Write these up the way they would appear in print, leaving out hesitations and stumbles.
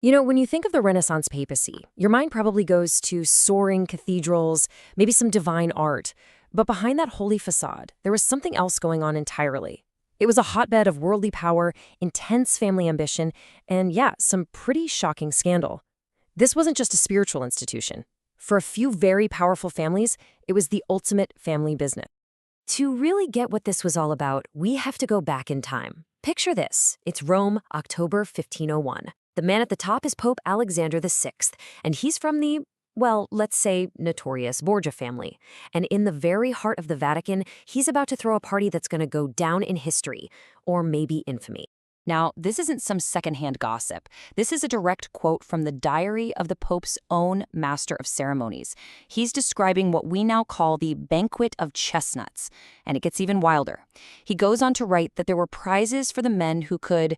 When you think of the Renaissance papacy, your mind probably goes to soaring cathedrals, maybe some divine art. But behind that holy facade, there was something else going on entirely. It was a hotbed of worldly power, intense family ambition, and yeah, some pretty shocking scandal. This wasn't just a spiritual institution. For a few very powerful families, it was the ultimate family business. To really get what this was all about, we have to go back in time. Picture this. It's Rome, October 1501. The man at the top is Pope Alexander VI, and he's from the, well, let's say, notorious Borgia family. And in the very heart of the Vatican, he's about to throw a party that's going to go down in history, or maybe infamy. Now, this isn't some secondhand gossip. This is a direct quote from the diary of the Pope's own master of ceremonies. He's describing what we now call the Banquet of Chestnuts, and it gets even wilder. He goes on to write that there were prizes for the men who could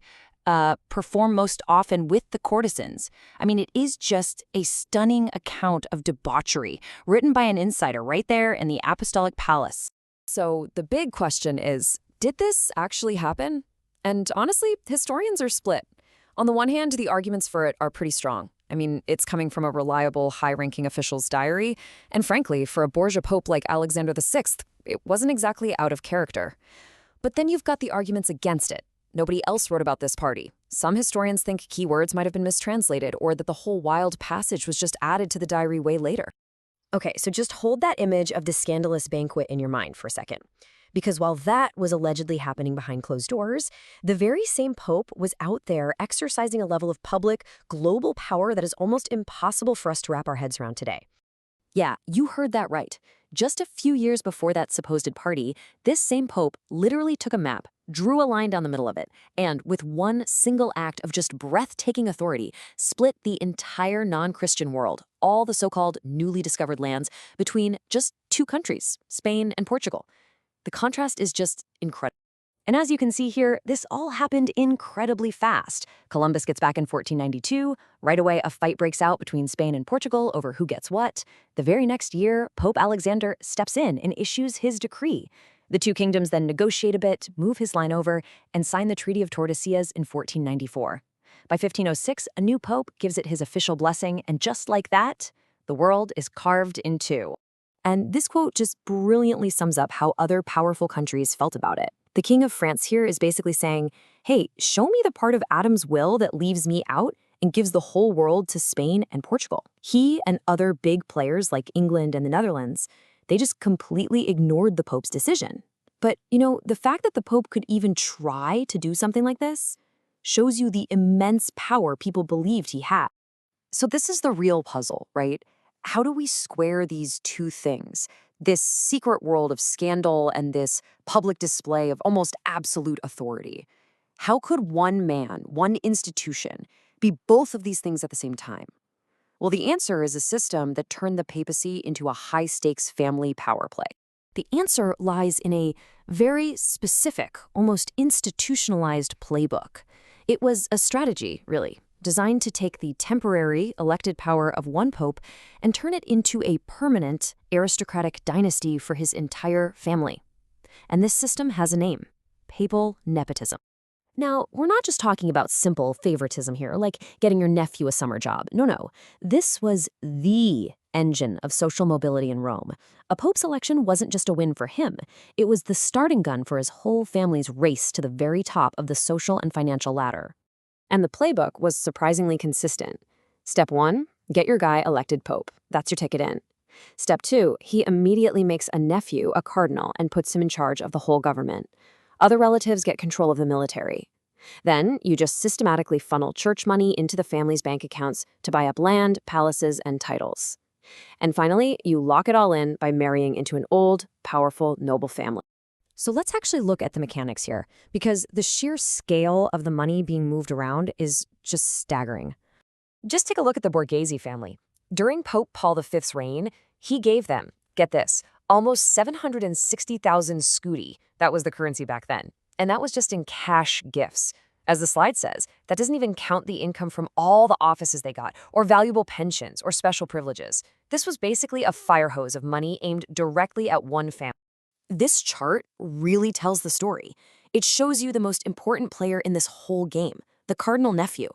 perform most often with the courtesans. I mean, it is just a stunning account of debauchery, written by an insider right there in the Apostolic Palace. So the big question is, did this actually happen? And honestly, historians are split. On the one hand, the arguments for it are pretty strong. I mean, it's coming from a reliable, high-ranking official's diary, and frankly, for a Borgia pope like Alexander VI, it wasn't exactly out of character. But then you've got the arguments against it. Nobody else wrote about this party. Some historians think key words might have been mistranslated, or that the whole wild passage was just added to the diary way later. Okay, so just hold that image of the scandalous banquet in your mind for a second. Because while that was allegedly happening behind closed doors, the very same pope was out there exercising a level of public, global power that is almost impossible for us to wrap our heads around today. Yeah, you heard that right. Just a few years before that supposed party, this same pope literally took a map, drew a line down the middle of it, and with one single act of just breathtaking authority, split the entire non-Christian world, all the so-called newly discovered lands, between just two countries, Spain and Portugal. The contrast is just incredible. And as you can see here, this all happened incredibly fast. Columbus gets back in 1492. Right away, a fight breaks out between Spain and Portugal over who gets what. The very next year, Pope Alexander steps in and issues his decree. The two kingdoms then negotiate a bit, move his line over, and sign the Treaty of Tordesillas in 1494. By 1506, a new pope gives it his official blessing, and just like that, the world is carved in two. And this quote just brilliantly sums up how other powerful countries felt about it. The King of France here is basically saying, hey, show me the part of Adam's will that leaves me out and gives the whole world to Spain and Portugal. He and other big players like England and the Netherlands, they just completely ignored the Pope's decision. But, the fact that the Pope could even try to do something like this shows you the immense power people believed he had. So this is the real puzzle, right? How do we square these two things? This secret world of scandal and this public display of almost absolute authority. How could one man, one institution, be both of these things at the same time? Well, the answer is a system that turned the papacy into a high-stakes family power play. The answer lies in a very specific, almost institutionalized playbook. It was a strategy, really, designed to take the temporary elected power of one pope and turn it into a permanent aristocratic dynasty for his entire family. And this system has a name: papal nepotism. Now, we're not just talking about simple favoritism here, like getting your nephew a summer job. No. This was the engine of social mobility in Rome. A pope's election wasn't just a win for him. It was the starting gun for his whole family's race to the very top of the social and financial ladder. And the playbook was surprisingly consistent. Step 1, get your guy elected pope. That's your ticket in. Step 2, he immediately makes a nephew a cardinal and puts him in charge of the whole government. Other relatives get control of the military. Then you just systematically funnel church money into the family's bank accounts to buy up land, palaces, and titles. And finally, you lock it all in by marrying into an old, powerful, noble family. So let's actually look at the mechanics here, because the sheer scale of the money being moved around is just staggering. Just take a look at the Borghese family. During Pope Paul V's reign, he gave them, get this, almost 760,000 scudi. That was the currency back then. And that was just in cash gifts. As the slide says, that doesn't even count the income from all the offices they got, or valuable pensions, or special privileges. This was basically a fire hose of money aimed directly at one family. This chart really tells the story. It shows you the most important player in this whole game, the cardinal nephew.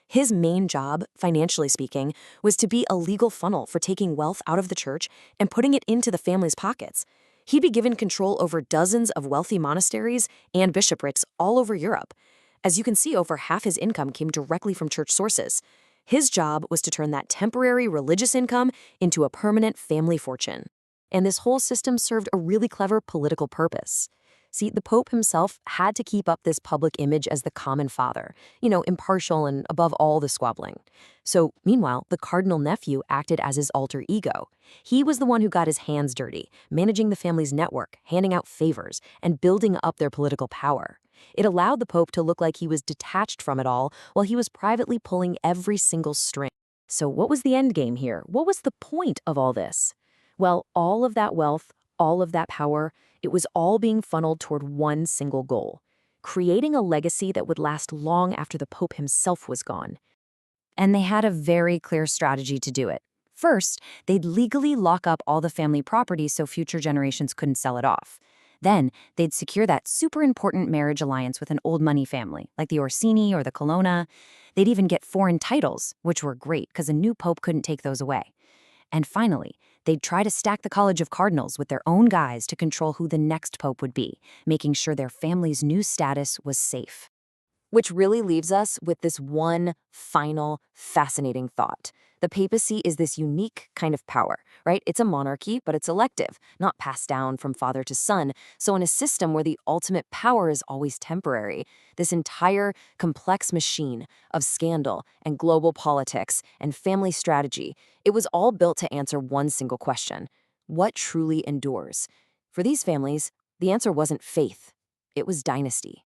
His main job, financially speaking, was to be a legal funnel for taking wealth out of the church and putting it into the family's pockets. He'd be given control over dozens of wealthy monasteries and bishoprics all over Europe. As you can see, over half his income came directly from church sources. His job was to turn that temporary religious income into a permanent family fortune. And this whole system served a really clever political purpose. See, the Pope himself had to keep up this public image as the common father, impartial and above all the squabbling. So, meanwhile, the cardinal nephew acted as his alter ego. He was the one who got his hands dirty, managing the family's network, handing out favors, and building up their political power. It allowed the Pope to look like he was detached from it all while he was privately pulling every single string. So what was the end game here? What was the point of all this? Well, all of that wealth, all of that power, it was all being funneled toward one single goal: creating a legacy that would last long after the Pope himself was gone. And they had a very clear strategy to do it. First, they'd legally lock up all the family property so future generations couldn't sell it off. Then, they'd secure that super important marriage alliance with an old money family, like the Orsini or the Colonna. They'd even get foreign titles, which were great because a new pope couldn't take those away. And finally, they'd try to stack the College of Cardinals with their own guys to control who the next pope would be, making sure their family's new status was safe. Which really leaves us with this one final fascinating thought. The papacy is this unique kind of power, right? It's a monarchy, but it's elective, not passed down from father to son. So in a system where the ultimate power is always temporary, this entire complex machine of scandal and global politics and family strategy, it was all built to answer one single question: what truly endures? For these families, the answer wasn't faith, it was dynasty.